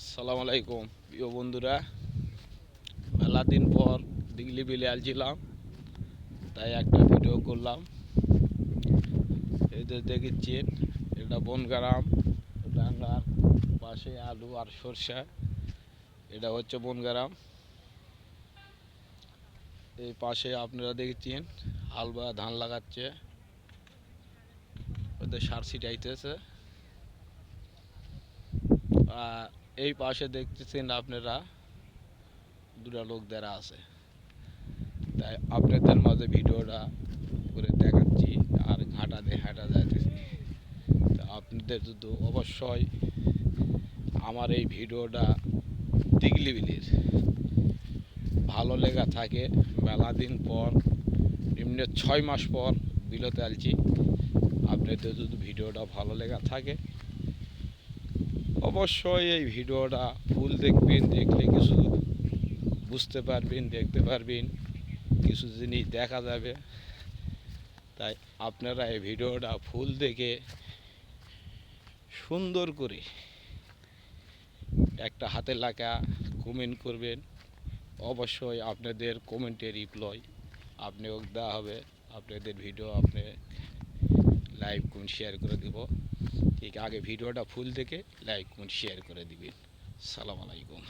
সালাম আলাইকুম প্রিয় বন্ধুরা। মেলা দিন পর দিঘলি বিলে আসছিলাম, তাই একটা ভিডিও করলাম। এই যে দেখেছেন, এটা বনগ্রাম ডাঙ্গার পাশে আলু আর সরষা। এটা হচ্ছে বনগ্রাম। এই পাশে আপনারা দেখেছেন হাল বা ধান লাগাচ্ছে, ওদের সার ছিটাইতেছে। আর এই পাশে দেখতেছেন আপনারা দুটা লোক যারা আছে, তাই আপনাদের মাঝে ভিডিওটা করে দেখাচ্ছি আর ঘাটা দিয়ে হাঁটা যাইতেছি। তা আপনাদের যদি অবশ্যই আমার এই ভিডিওটা দিঘলি বিলের ভালো লেগে থাকে, মেলা দিন পর এমনি 6 মাস পর বিলতে আলছি, আপনাদের যদি ভিডিওটা ভালো লেগে থাকে অবশ্যই এই ভিডিওটা ফুল দেখবেন। দেখলে কিছু বুঝতে পারবেন, দেখতে পারবেন, কিছু জিনিস দেখা যাবে। তাই আপনারা এই ভিডিওটা ফুল দেখে সুন্দর করে একটা হাতে লেখা কমেন্ট করবেন। অবশ্যই আপনাদের কমেন্টের রিপ্লাই আপনিও দেওয়া হবে। আপনাদের ভিডিও আপনি লাইক কমেন্ট শেয়ার করে দেব। ঠিক আগে ভিডিওটা ফুল দেখে লাইক কমেন্ট শেয়ার করে দিবেন। সালাম আলাইকুম।